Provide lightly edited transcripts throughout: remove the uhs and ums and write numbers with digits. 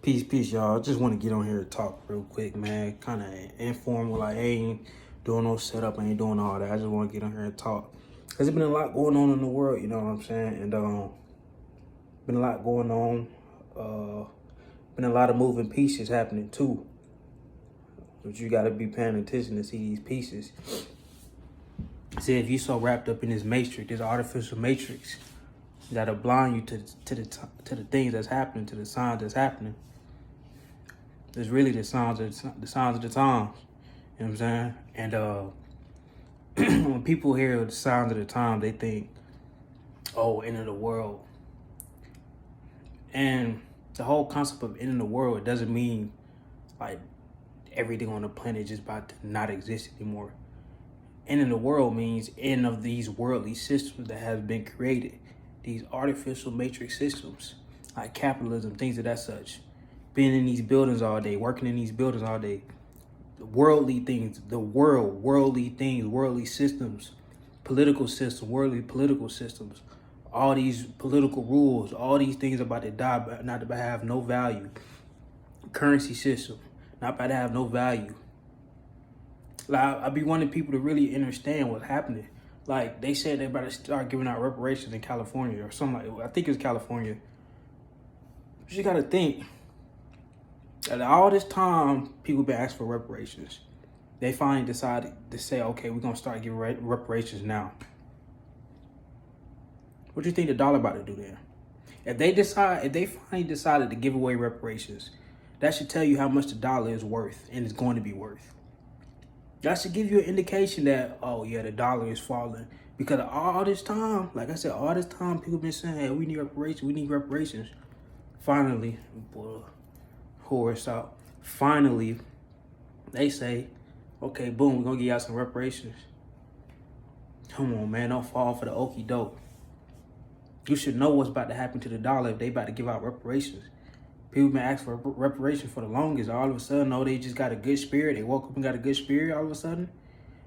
Peace, y'all. Just want to get on here and talk real quick, man. Kind of informal. Like, I ain't doing no setup. I ain't doing all that. I just want to get on here and talk. Because there's been a lot going on in the world, you know what I'm saying? And been a lot going on. Been a lot of moving pieces happening, too. But you got to be paying attention to see these pieces. See, if you so wrapped up in this matrix, this artificial matrix, that'll blind you to the things that's happening, to the signs that's happening. It's really the signs of the times. You know what I'm saying? And when people hear the signs of the time, they think, oh, end of the world. And the whole concept of end of the world, it doesn't mean like everything on the planet is just about to not exist anymore. End of the world means end of these worldly systems that have been created. These artificial matrix systems, like capitalism, things of that such. Being in these buildings all day, working in these buildings all day. Worldly things, worldly things, worldly systems, political system, worldly political systems. All these political rules, all these things about to die, not about to have no value. Currency system, not about to have no value. Like, I be wanting people to really understand what's happening. Like, they said they're about to start giving out reparations in California or something like, I think it's California. But you gotta think, that all this time people been asking for reparations, they finally decided to say, okay, we're gonna start giving reparations now. What do you think the dollar about to do then? If they finally decided to give away reparations, that should tell you how much the dollar is worth and is going to be worth. That should give you an indication that, oh yeah, the dollar is falling. Because all this time, like I said, all this time people been saying, hey, we need reparations. Finally, boy, horse out. Finally, they say, okay, boom, we're gonna give y'all some reparations. Come on, man, don't fall for the okie doke. You should know what's about to happen to the dollar if they about to give out reparations. People been asking for reparations for the longest. All of a sudden, oh, they just got a good spirit. They woke up and got a good spirit all of a sudden.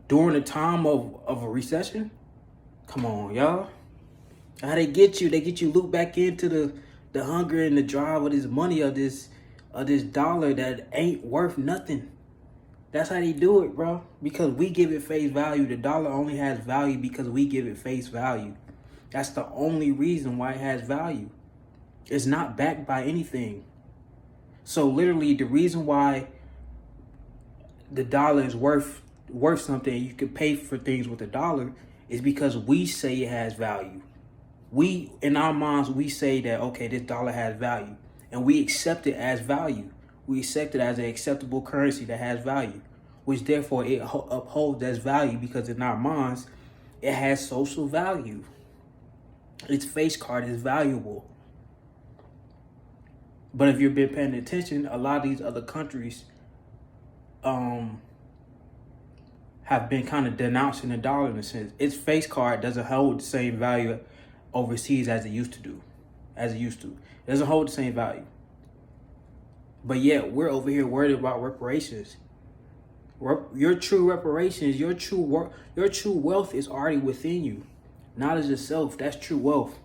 During the time of a recession? Come on, y'all. How they get you? They get you looped back into the hunger and the drive of this money, of this dollar that ain't worth nothing. That's how they do it, bro. Because we give it face value. The dollar only has value because we give it face value. That's the only reason why it has value. It's not backed by anything. So literally the reason why the dollar is worth something and you can pay for things with a dollar is because we say it has value. We, in our minds, we say that, okay, this dollar has value. And we accept it as value. We accept it as an acceptable currency that has value, which therefore it upholds as value because in our minds, it has social value. Its face card is valuable. But if you've been paying attention, a lot of these other countries have been kind of denouncing the dollar in a sense. Its face card doesn't hold the same value overseas as it used to do. It doesn't hold the same value. But yet we're over here worried about reparations. Your true reparations, your true wealth is already within you. Knowledge of self, that's true wealth.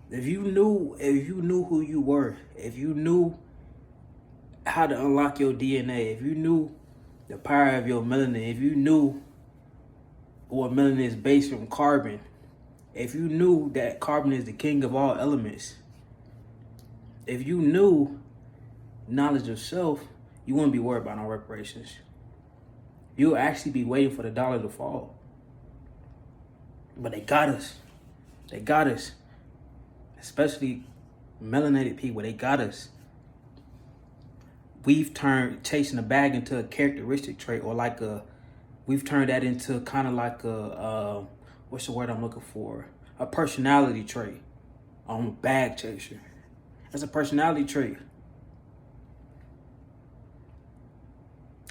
If you knew who you were, if you knew how to unlock your DNA, if you knew the power of your melanin, if you knew what melanin is based from carbon, if you knew that carbon is the king of all elements, if you knew knowledge of self, you wouldn't be worried about no reparations. You'll actually be waiting for the dollar to fall. But they got us. They got us. Especially melanated people, they got us. We've turned chasing a bag into a characteristic trait, or we've turned that into kind of like what's the word I'm looking for? A personality trait. I'm a bag chaser. That's a personality trait.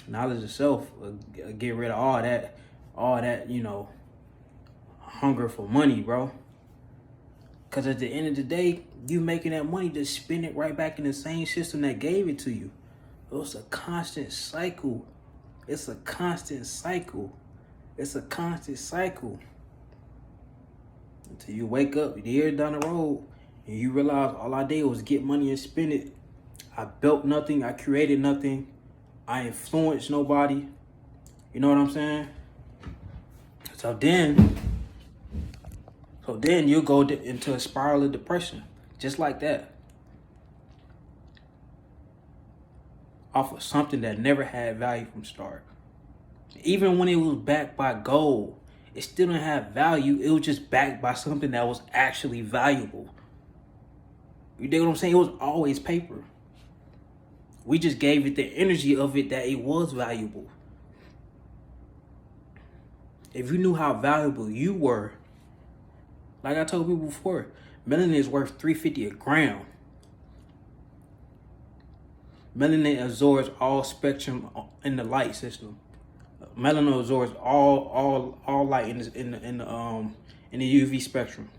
Knowledge of self, get rid of all that, hunger for money, bro. Because at the end of the day, you making that money to spend it right back in the same system that gave it to you. It's a constant cycle. It's a constant cycle. Until you wake up years down the road and you realize all I did was get money and spend it I built nothing. I created nothing. I influenced nobody. You know what I'm saying? So then you'll go into a spiral of depression, just like that, off of something that never had value from start. Even when it was backed by gold, it still didn't have value. It was just backed by something that was actually valuable. You dig what I'm saying? It was always paper. We just gave it the energy of it that it was valuable. If you knew how valuable you were, like I told people before, melanin is worth $3.50 a gram. Melanin absorbs all spectrum in the light system. Melanin absorbs all light in the UV spectrum.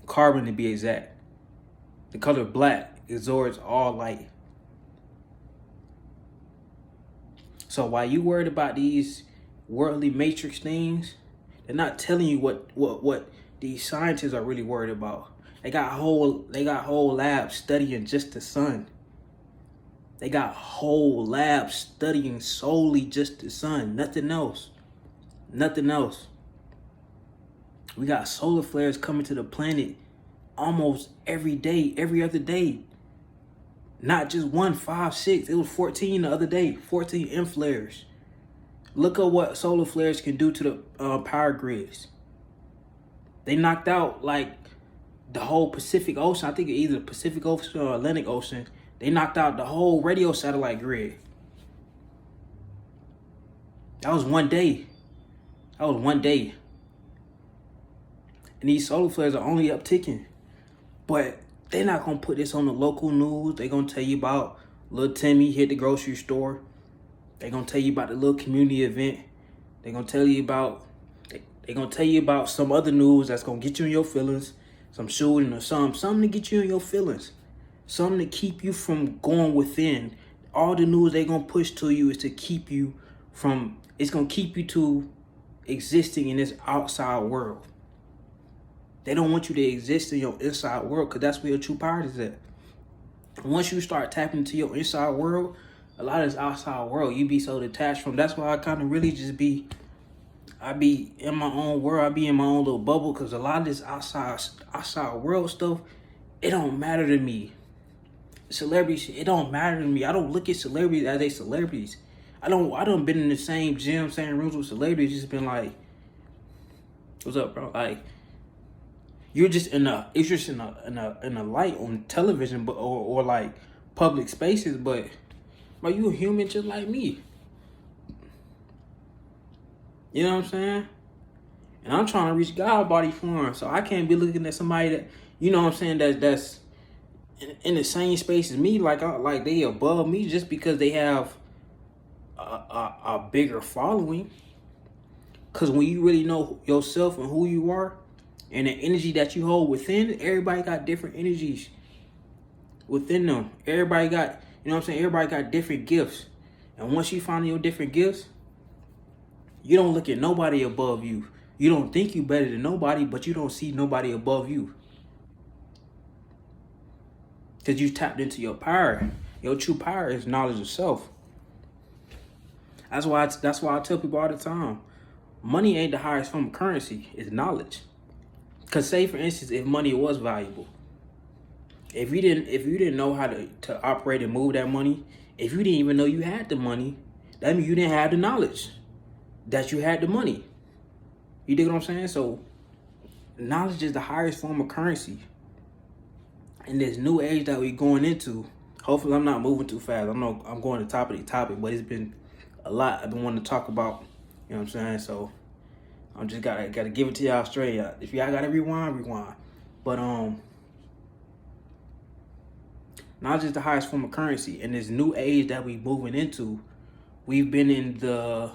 Carbon, to be exact. The color black absorbs all light. So while you worried about these worldly matrix things, they're not telling you what these scientists are really worried about. They got whole labs studying just the sun. They got whole labs studying solely just the sun, nothing else. Nothing else. We got solar flares coming to the planet almost every day, every other day. Not just 1, 5, 6. It was 14 the other day. 14 M flares. Look at what solar flares can do to the power grids. They knocked out like the whole Pacific Ocean. I think either the Pacific Ocean or Atlantic Ocean. They knocked out the whole radio satellite grid. That was one day. That was one day. And these solar flares are only upticking. But they're not going to put this on the local news. They're going to tell you about little Timmy hit the grocery store. They're going to tell you about the little community event. They're going to tell you about some other news that's going to get you in your feelings. Some shooting or something to get you in your feelings. Something to keep you from going within. All the news they're going to push to you is to keep you from, it's going to keep you to existing in this outside world. They don't want you to exist in your inside world because that's where your true power is at. Once you start tapping into your inside world, a lot of this outside world, you be so detached from. That's why I kind of really just I be in my own world. I be in my own little bubble because a lot of this outside world stuff, it don't matter to me. Celebrities, it don't matter to me. I don't look at celebrities as they celebrities. I don't been in the same gym, same rooms with celebrities. Just been like, what's up, bro? Like, you're just in a light on television, but or like public spaces, but you a human just like me. You know what I'm saying? And I'm trying to reach God body form, so I can't be looking at somebody that, you know what I'm saying, that's in the same space as me, like they above me just because they have a bigger following. Because when you really know yourself and who you are and the energy that you hold within, everybody got different energies within them. Everybody got, you know what I'm saying, everybody got different gifts. And once you find your different gifts, you don't look at nobody above you. You don't think you better than nobody, but you don't see nobody above you. Because you tapped into your power. Your true power is knowledge of self. That's why I tell people all the time, money ain't the highest form of currency, it's knowledge. Because say for instance, if money was valuable, if you didn't know how to operate and move that money, if you didn't even know you had the money, that means you didn't have the knowledge that you had the money. You dig what I'm saying? So knowledge is the highest form of currency. In this new age that we're going into, hopefully I'm not moving too fast. I'm going to top of the topic, but it's been a lot I've been wanting to talk about. You know what I'm saying? So I'm just gotta give it to y'all straight. If y'all gotta rewind. But knowledge is the highest form of currency. In this new age that we moving into, we've been in I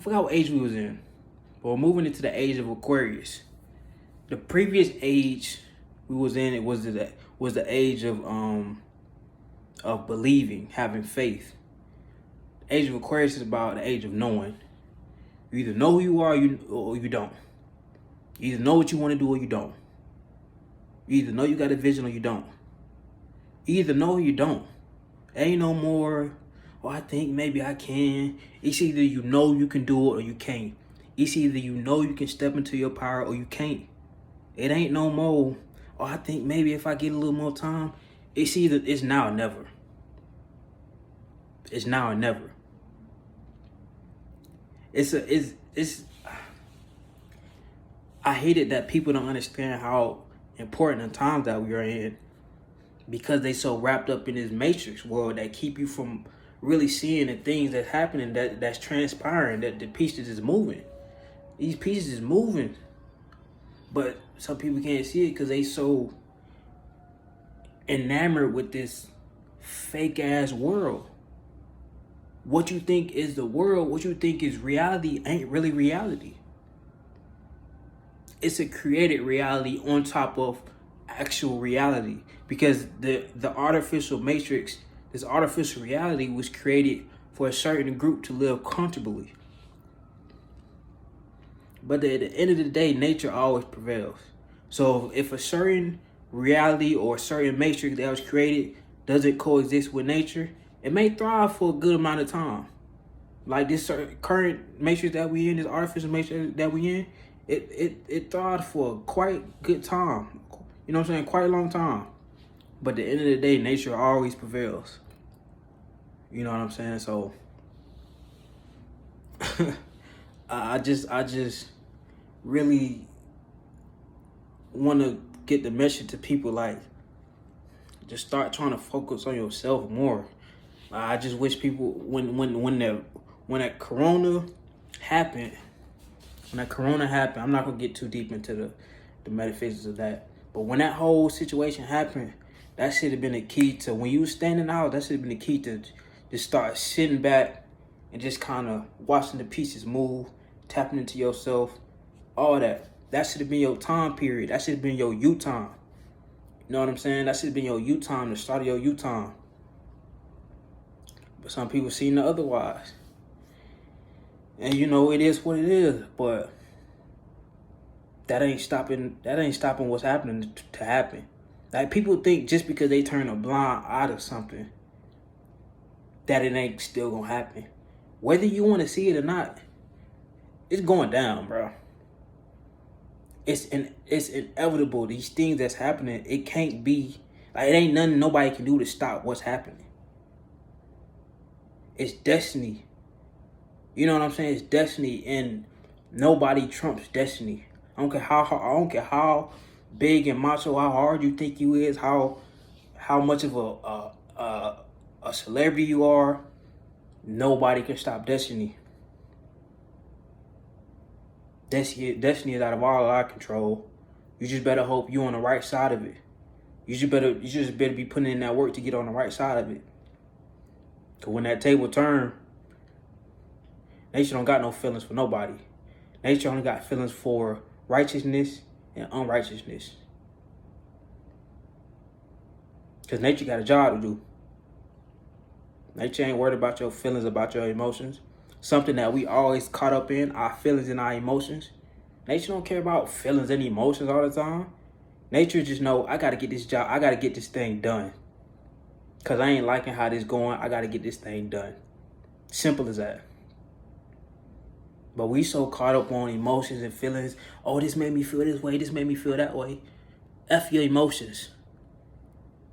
forgot what age we was in, but we're moving into the age of Aquarius. The previous age we was in, it was the age of believing, having faith. The age of Aquarius is about the age of knowing. You either know who you are or you don't. You either know what you want to do or you don't. You either know you got a vision or you don't. You either know or you don't. Ain't no more, oh, I think maybe I can. It's either you know you can do it or you can't. It's either you know you can step into your power or you can't. It ain't no more, oh, I think maybe if I get a little more time. It's now or never. It's now or never. I hate it that people don't understand how important the times that we are in, because they so wrapped up in this matrix world that keep you from really seeing the things that's happening, that's transpiring, that the pieces is moving. These pieces is moving, but some people can't see it because they so enamored with this fake ass world. What you think is the world, what you think is reality, ain't really reality. It's a created reality on top of actual reality, because the artificial matrix, this artificial reality, was created for a certain group to live comfortably. But at the end of the day, nature always prevails. So if a certain reality or a certain matrix that was created doesn't coexist with nature, it may thrive for a good amount of time. Like this current matrix that we in, this artificial matrix that we in, it thrived for a quite good time. You know what I'm saying? Quite a long time. But at the end of the day, nature always prevails. You know what I'm saying? So I just really want to get the message to people, like, just start trying to focus on yourself more. I just wish people, when that corona happened, I'm not gonna get too deep into the metaphysics of that. But when that whole situation happened, that should have been the key to, when you were standing out, that should have been the key to just start sitting back and just kind of watching the pieces move, tapping into yourself, all that. That should have been your time period. That should have been your you time. You know what I'm saying? That should have been your you time, the start of your you time. But some people seem to otherwise. And you know, it is what it is, but that ain't stopping what's happening to happen. Like, people think just because they turn a blind eye to something, that it ain't still gonna happen. Whether you want to see it or not, it's going down, bro. It's inevitable. These things that's happening, it can't be, like, it ain't nothing nobody can do to stop what's happening. It's destiny. You know what I'm saying? It's destiny, and nobody trumps destiny. I don't care how big and macho, how hard you think you is, how much of a celebrity you are. Nobody can stop destiny. Destiny is out of all our control. You just better hope you on the right side of it. You just better be putting in that work to get on the right side of it. Cause when that table turn, nature don't got no feelings for nobody. Nature only got feelings for righteousness and unrighteousness. Cause nature got a job to do. Nature ain't worried about your feelings, about your emotions. Something that we always caught up in, our feelings and our emotions. Nature don't care about feelings and emotions all the time. Nature just know, I gotta get this job, I gotta get this thing done. Cause I ain't liking how this going, I gotta get this thing done. Simple as that. But we so caught up on emotions and feelings. Oh, this made me feel this way, this made me feel that way. F your emotions.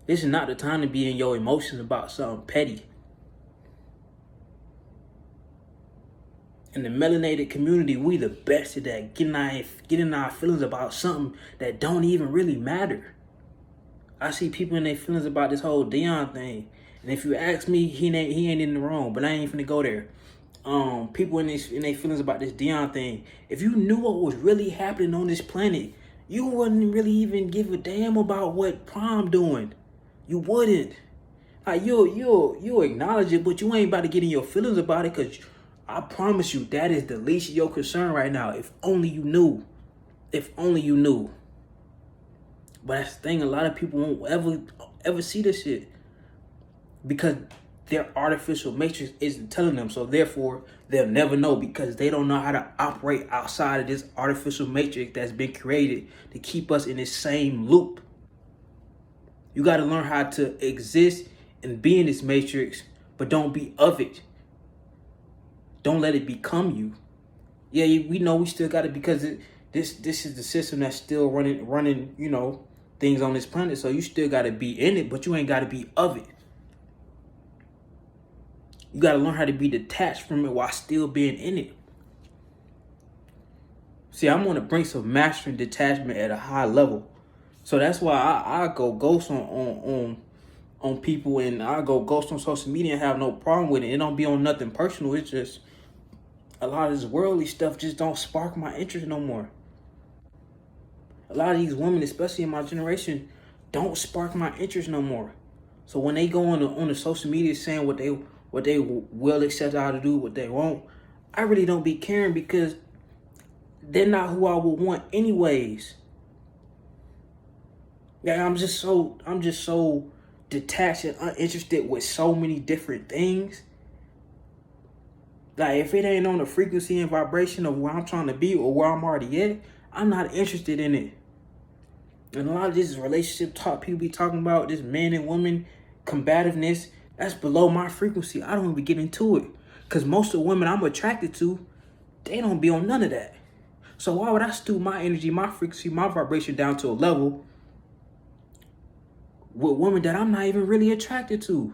This is not the time to be in your emotions about something petty. In the melanated community, we the best at that, getting our feelings about something that don't even really matter. I see people in their feelings about this whole Dion thing, and if you ask me, he ain't in the wrong, but I ain't finna go there. People in their feelings about this Dion thing. If you knew what was really happening on this planet, you wouldn't really even give a damn about what Prime doing. You wouldn't. Like, you'll acknowledge it, but you ain't about to get in your feelings about it, because I promise you, that is the least of your concern right now. If only you knew. If only you knew. But that's the thing, a lot of people won't ever see this shit, because their artificial matrix isn't telling them. So therefore, they'll never know, because they don't know how to operate outside of this artificial matrix that's been created to keep us in this same loop. You got to learn how to exist and be in this matrix, but don't be of it. Don't let it become you. Yeah, we know we still got it because this is the system that's still running, things on this planet. So you still got to be in it, but you ain't got to be of it. You got to learn how to be detached from it while still being in it. See, I'm going to bring some mastery and detachment at a high level. So that's why I go ghost on people, and I go ghost on social media and have no problem with it. It don't be on nothing personal. It's just a lot of this worldly stuff just don't spark my interest no more. A lot of these women, especially in my generation, don't spark my interest no more. So when they go on the social media saying what they will accept how to do, what they won't, I really don't be caring because they're not who I would want anyways. Yeah, I'm just so detached and uninterested with so many different things. Like, if it ain't on the frequency and vibration of where I'm trying to be or where I'm already at, I'm not interested in it. And a lot of this relationship talk people be talking about, this man and woman combativeness, that's below my frequency. I don't even get into it. Because most of the women I'm attracted to, they don't be on none of that. So why would I stoop my energy, my frequency, my vibration down to a level with women that I'm not even really attracted to?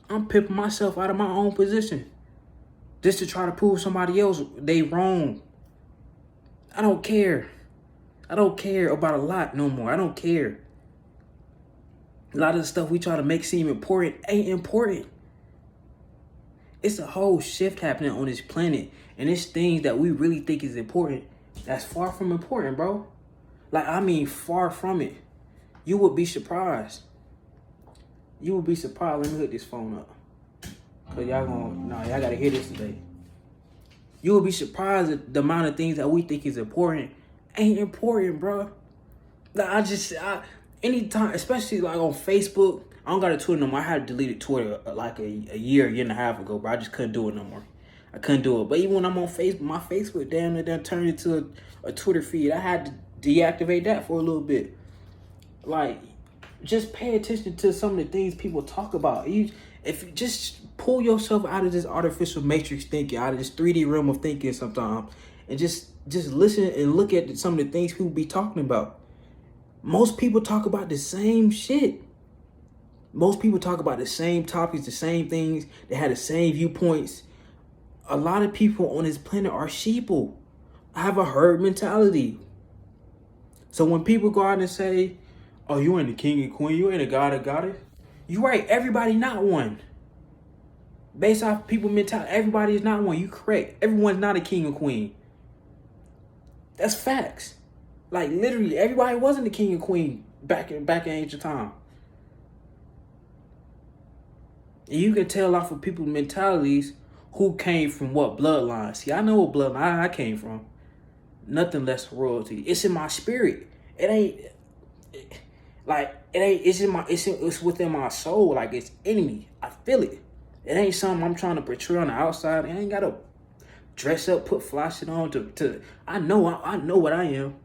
I'm pimping myself out of my own position just to try to prove somebody else they wrong. I don't care. I don't care about a lot no more. I don't care. A lot of the stuff we try to make seem important ain't important. It's a whole shift happening on this planet, and it's things that we really think is important that's far from important, bro. Like, I mean, far from it. You would be surprised. You would be surprised. Let me hook this phone up. Cause y'all gotta hear this today. You would be surprised at the amount of things that we think is important ain't important, bro. Like, anytime, especially like on Facebook, I don't got a Twitter no more. I had to delete Twitter like a year and a half ago, bro. I just couldn't do it no more. I couldn't do it. But even when I'm on Facebook, my Facebook damn near turned into a Twitter feed. I had to deactivate that for a little bit. Like, just pay attention to some of the things people talk about. If you just pull yourself out of this artificial matrix thinking, out of this 3D realm of thinking sometimes, and just listen and look at some of the things people be talking about. Most people talk about the same shit. Most people talk about the same topics, the same things. They have the same viewpoints. A lot of people on this planet are sheeple. I have a herd mentality. So when people go out and say, oh, you ain't the king and queen, you ain't a god or goddess, you right, everybody not one. Based off people mentality, everybody is not one. You correct. Everyone's not a king or queen. That's facts. Like, literally, everybody wasn't the king and queen back in ancient time. And you can tell off of people's mentalities who came from what bloodline. See, I know what bloodline I came from. Nothing less than royalty. It's in my spirit. It's within my soul. Like, it's in me. I feel it. It ain't something I'm trying to portray on the outside. I ain't gotta dress up, put fly shit on to I know what I am.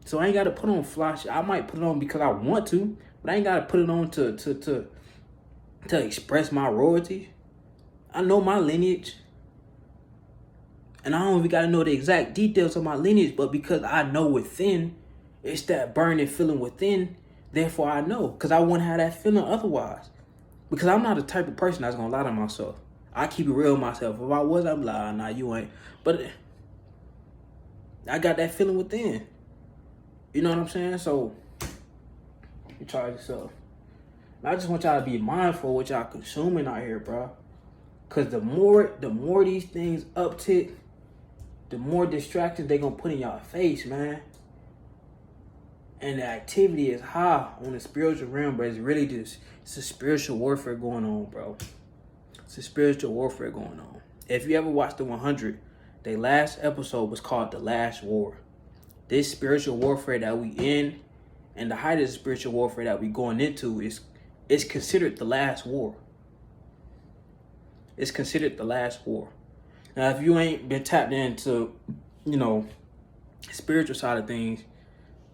So I ain't gotta put on fly shit. I might put it on because I want to, but I ain't gotta put it on to express my royalty. I know my lineage. And I don't even gotta know the exact details of my lineage, but because I know within, it's that burning feeling within, therefore I know. Because I wouldn't have that feeling otherwise. Because I'm not the type of person that's gonna lie to myself. I keep it real with myself. If I was, I'm like, nah, you ain't. But I got that feeling within. You know what I'm saying? So, you try yourself. I just want y'all to be mindful of what y'all consuming out here, bro. Because the more these things uptick, the more distractions they gonna put in y'all face, man. And the activity is high on the spiritual realm, but it's really just, it's a spiritual warfare going on, bro. It's a spiritual warfare going on. If you ever watched the 100, their last episode was called The Last War. This spiritual warfare that we in, and the height of the spiritual warfare that we going into is considered the last war. It's considered the last war. Now, if you ain't been tapped into, spiritual side of things,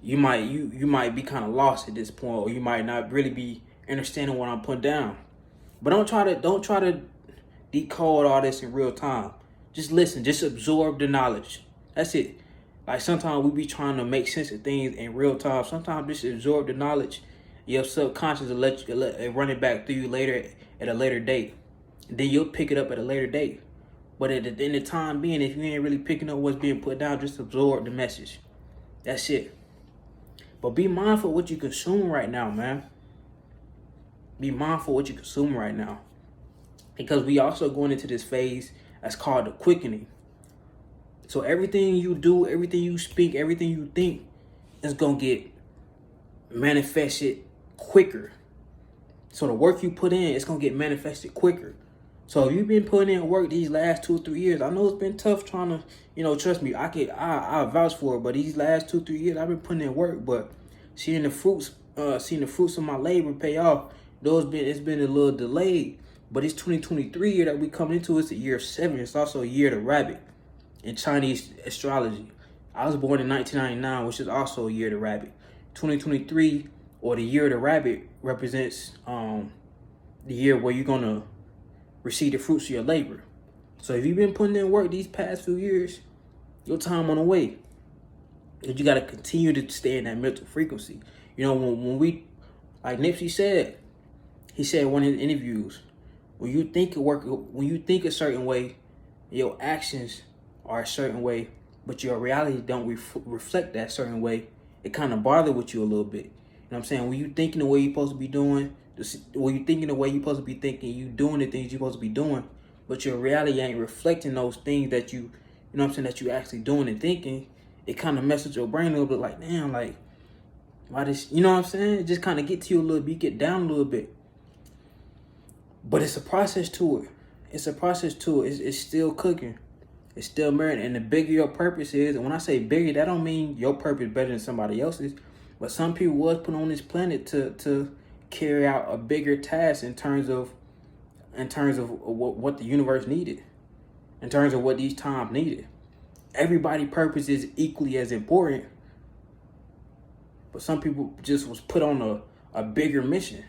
you might be kind of lost at this point, or you might not really be understanding what I'm putting down. But don't try to decode all this in real time. Just listen, just absorb the knowledge. That's it. Like sometimes we be trying to make sense of things in real time. Sometimes just absorb the knowledge. Your subconscious will let it run it back through you later at a later date. And then you'll pick it up at a later date. But in the time being, if you ain't really picking up what's being put down, just absorb the message. That's it. But be mindful of what you consume right now, man. Be mindful of what you consume right now. Because we also going into this phase that's called the quickening. So everything you do, everything you speak, everything you think is going to get manifested quicker. So the work you put in, it's going to get manifested quicker. So if you've been putting in work these last 2 or 3 years, I know it's been tough trying to, trust me, I vouch for it. But these last 2 or 3 years, I've been putting in work. But seeing the fruits of my labor pay off, it's been a little delayed. But it's 2023 year that we come into. It's the year of 7. It's also a year of the rabbit in Chinese astrology. I was born in 1999, which is also a year of the rabbit. 2023, or the year of the rabbit, represents the year where you're gonna receive the fruits of your labor. So if you've been putting in work these past few years, your time on the way. But you gotta continue to stay in that mental frequency. When we, like Nipsey said, he said in one of his interviews, when you think a certain way, your actions are a certain way, but your reality don't reflect that certain way. It kind of bother with you a little bit. You know what I'm saying? When you thinking the way you're supposed to be doing, when you thinking the way you're supposed to be thinking, you doing the things you're supposed to be doing, but your reality ain't reflecting those things that you know what I'm saying, that you actually doing and thinking, it kind of messes your brain a little bit, like, damn, like, why this, you know what I'm saying? It just kind of get to you a little bit, you get down a little bit. But it's a process to it. It's still cooking. It's still marinating. And the bigger your purpose is, and when I say bigger, that don't mean your purpose better than somebody else's. But some people was put on this planet to carry out a bigger task in terms of what the universe needed, in terms of what these times needed. Everybody's purpose is equally as important, but some people just was put on a bigger mission.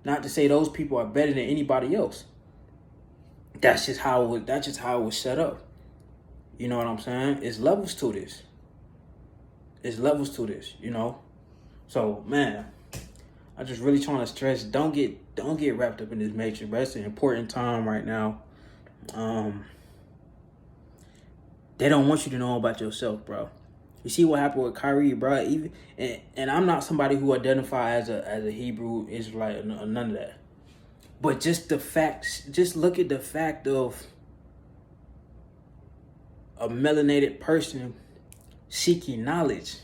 Not to say those people are better than anybody else. That's just how it was set up. You know what I'm saying? It's levels to this. So, man, I just really trying to stress, don't get wrapped up in this matrix, bro. It's an important time right now. They don't want you to know about yourself, bro. You see what happened with Kyrie, bro. And I'm not somebody who identifies as a Hebrew Israelite or none of that. But just look at the fact of a melanated person seeking knowledge.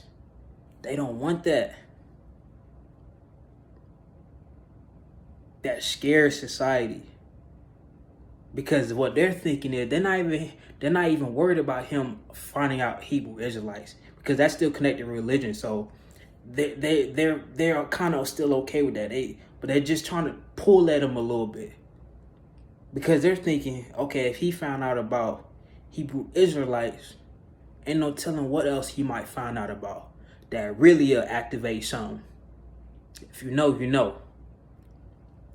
They don't want that. That scares society. Because what they're thinking is they're not even worried about him finding out Hebrew Israelites, because that's still connected to religion. So they're kind of still okay with that. But they're just trying to pull at him a little bit, because they're thinking, okay, if he found out about Hebrew Israelites, ain't no telling what else he might find out about that really activate something. If you know, you know.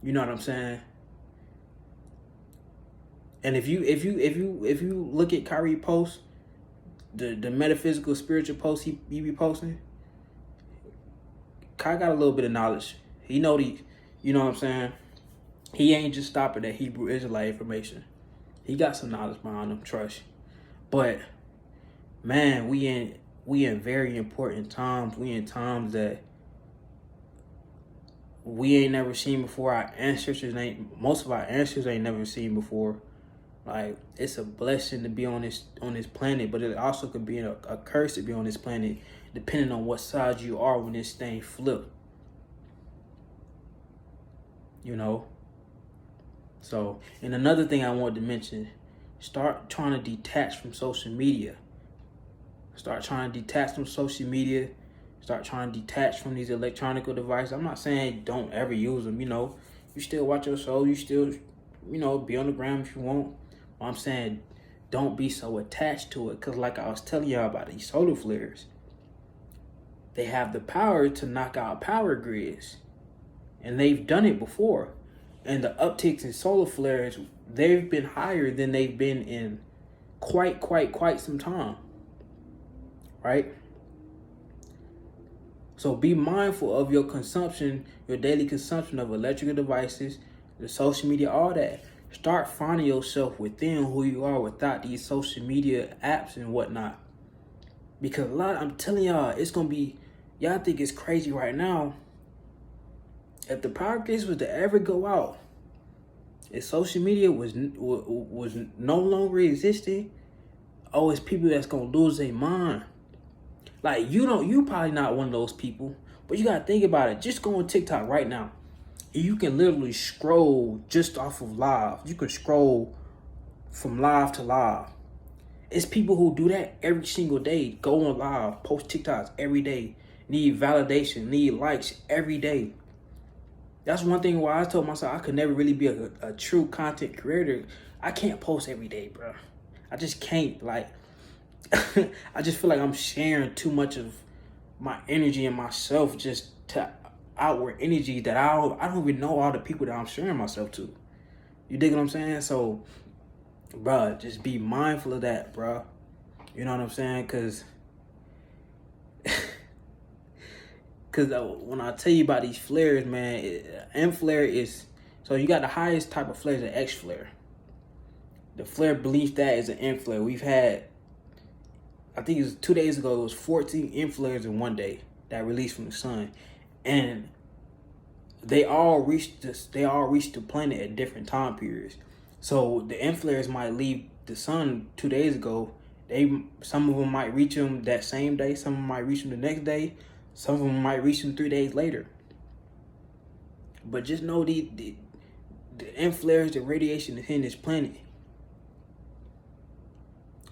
You know what I'm saying? And if you look at Kyrie posts, the metaphysical spiritual posts he be posting, Kai got a little bit of knowledge. He know you know what I'm saying? He ain't just stopping at Hebrew Israelite information. He got some knowledge behind him, trust. But man, we in very important times. We in times that we ain't never seen before. Most of our ancestors ain't never seen before. Like, it's a blessing to be on this planet, but it also could be a curse to be on this planet, depending on what side you are when this thing flip. You know? So, and another thing I wanted to mention, start trying to detach from social media. Start trying to detach from social media. Start trying to detach from these electronic devices. I'm not saying don't ever use them, you know. You still watch your show. You still, be on the gram if you want. I'm saying don't be so attached to it, because like I was telling y'all about these solar flares, they have the power to knock out power grids. And they've done it before. And the upticks in solar flares, they've been higher than they've been in quite some time. Right? So be mindful of your consumption, your daily consumption of electrical devices, the social media, all that. Start finding yourself within who you are without these social media apps and whatnot. Because I'm telling y'all, it's going to be, y'all think it's crazy right now. If the power grids was to ever go out, if social media was no longer existing, oh, it's people that's going to lose their mind. Like, you probably not one of those people, but you got to think about it. Just go on TikTok right now. You can literally scroll just off of live. You can scroll from live to live. It's people who do that every single day. Go on live, post TikToks every day. Need validation, need likes every day. That's one thing why I told myself I could never really be a true content creator. I can't post every day, bro. I just can't. Like, I just feel like I'm sharing too much of my energy and myself just to outward energy that I don't even know all the people that I'm sharing myself to. You dig what I'm saying? So, bro, just be mindful of that, bro. You know what I'm saying? Because when I tell you about these flares, man, M flare is, so you got the highest type of flare is an X flare. The flare beneath that is an M flare. We've had, I think it was 2 days ago, it was 14 M flares in one day that released from the sun. And they all reached the planet at different time periods. So the M flares might leave the sun 2 days ago. Some of them might reach them that same day. Some of them might reach them the next day. Some of them might reach them 3 days later. But just know the M flares, the radiation is hitting this planet.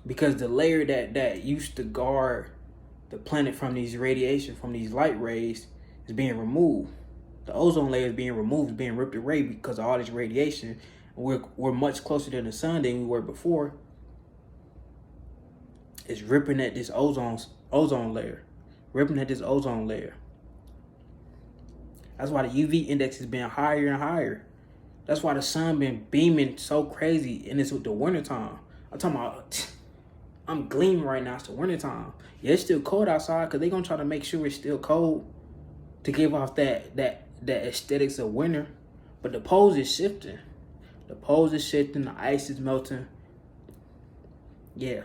Because the layer that used to guard the planet from these radiation, from these light rays, is being removed. The ozone layer is being removed, being ripped away because of all this radiation. We're much closer to the sun than we were before. It's ripping at this ozone layer. Ripping at this ozone layer. That's why the UV index has been higher and higher. That's why the sun been beaming so crazy, and it's with the wintertime. I'm talking about, I'm gleaming right now. It's the wintertime. Yeah, it's still cold outside because they're going to try to make sure it's still cold to give off that aesthetics of winter. But the poles is shifting. The poles is shifting. The ice is melting. Yeah.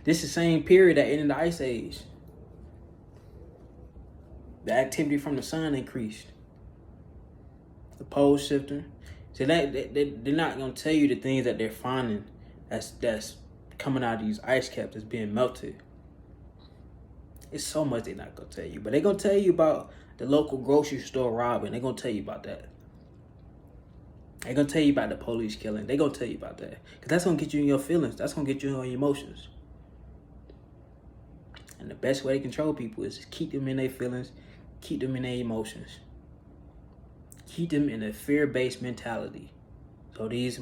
This is the same period that ended the ice age. The activity from the sun increased. The poles shifting. So they're not going to tell you the things that they're finding that's coming out of these ice caps that's being melted. It's so much they're not going to tell you. But they're going to tell you about the local grocery store robbing. They're going to tell you about that. They're going to tell you about the police killing. They're going to tell you about that. Because that's going to get you in your feelings. That's going to get you in your emotions. And the best way to control people is to keep them in their feelings, keep them in their emotions. Keep them in a fear-based mentality. So these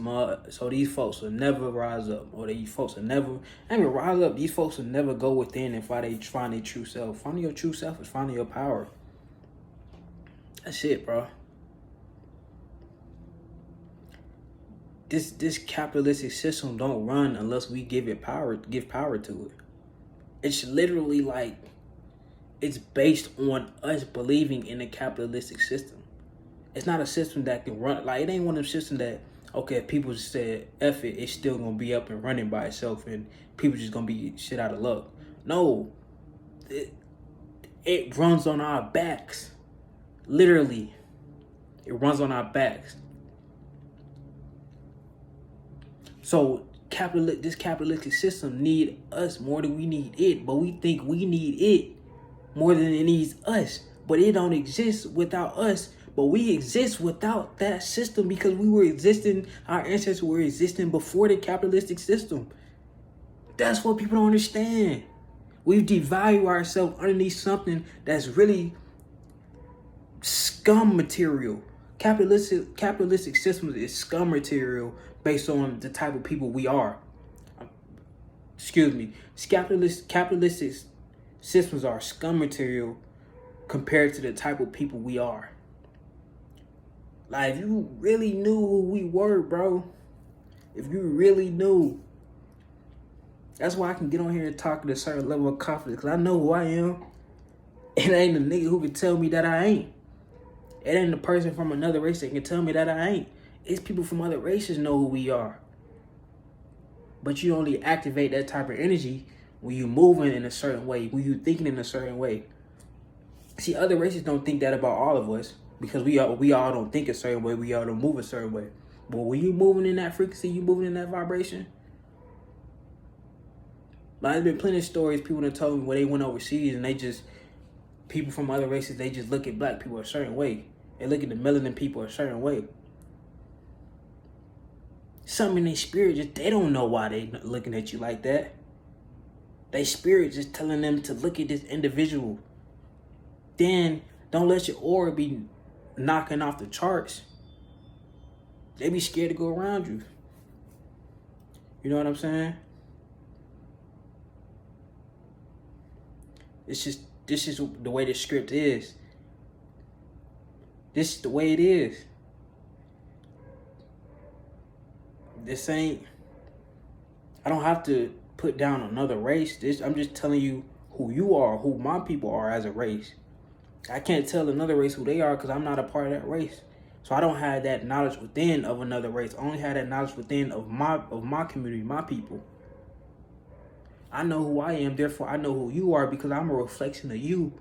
folks will never rise up. Or these folks will never, rise up. These folks will never go within and find their true self. Finding your true self is finding your power. That's it, bro. This capitalistic system don't run unless we give power to it. It's literally like, it's based on us believing in the capitalistic system. It's not a system that can run, like, it ain't one of them systems that, okay, if people just said F it, it's still gonna be up and running by itself and people just gonna be shit out of luck. No, it runs on our backs. Literally, it runs on our backs. So this capitalistic system need us more than we need it, but we think we need it more than it needs us. But it don't exist without us. But we exist without that system because our ancestors were existing before the capitalistic system. That's what people don't understand. We've devalued ourselves underneath something that's really scum material. Capitalistic systems is scum material based on the type of people we are. Excuse me. Capitalistic Systems are scum material compared to the type of people we are. Like, if you really knew who we were, bro, if you really knew, that's why I can get on here and talk at a certain level of confidence, because I know who I am. It ain't a nigga who can tell me that I ain't. It ain't a person from another race that can tell me that I ain't. It's people from other races know who we are. But you only activate that type of energy when you moving in a certain way, when you thinking in a certain way. See, other races don't think that about all of us, because we all don't think a certain way, we all don't move a certain way. But when you moving in that frequency, you moving in that vibration. Like, there's been plenty of stories people have told me where they went overseas and people from other races, they just look at black people a certain way. They look at the melanin people a certain way. Something in their spirit, just they don't know why they looking at you like that. Their spirit just telling them to look at this individual. Then don't let your aura be knocking off the charts. They be scared to go around you. You know what I'm saying? This is the way the script is. This is the way it is. This ain't, I don't have to put down another race. I'm just telling you who you are, who my people are as a race. I can't tell another race who they are because I'm not a part of that race. So I don't have that knowledge within of another race. I only have that knowledge within of my community, my people. I know who I am, therefore I know who you are, because I'm a reflection of you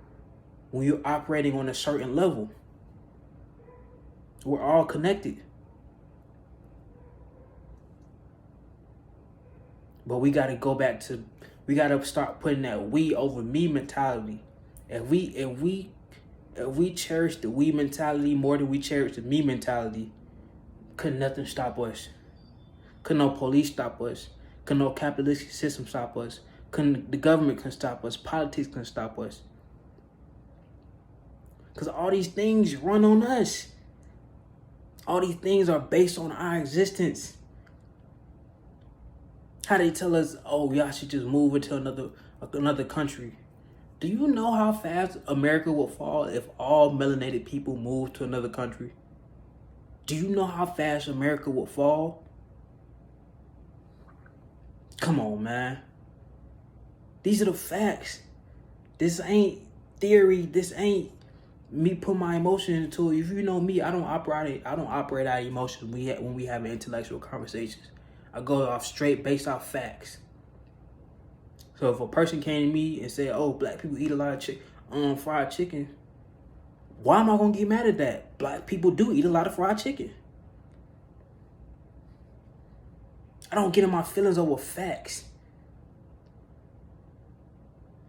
when you're operating on a certain level. We're all connected. But we got to go back to, we got to start putting that we over me mentality. If we cherish the we mentality more than we cherish the me mentality, couldn't nothing stop us. Couldn't no police stop us. Couldn't no capitalistic system stop us. Couldn't the government can stop us. Politics can stop us. Because all these things run on us. All these things are based on our existence. How they tell us, oh, y'all should just move into another country. Do you know how fast America will fall if all melanated people move to another country? Do you know how fast America will fall? Come on, man. These are the facts. This ain't theory. This ain't me put my emotion into it. If you know me, I don't operate out of emotions when we have intellectual conversations. I go off straight based off facts. So if a person came to me and said, "Oh, black people eat a lot of fried chicken," why am I gonna get mad at that? Black people do eat a lot of fried chicken. I don't get in my feelings over facts,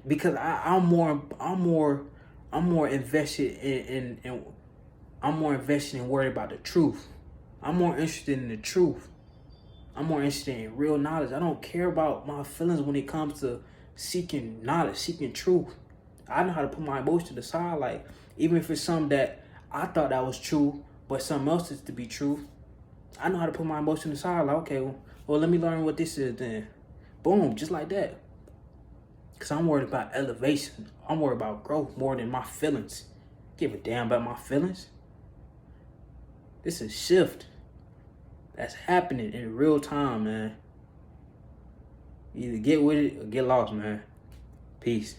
because I'm more invested in I'm more invested in worried about the truth. I'm more interested in the truth. I'm more interested in real knowledge. I don't care about my feelings when it comes to seeking knowledge, seeking truth. I know how to put my emotion to the side. Like, even if it's something that I thought that was true, but something else is to be true, I know how to put my emotion aside. Like, okay, well, let me learn what this is then. Boom, just like that. Because I'm worried about elevation. I'm worried about growth more than my feelings. Give a damn about my feelings. This is a shift that's happening in real time, man. Either get with it or get lost, man. Peace.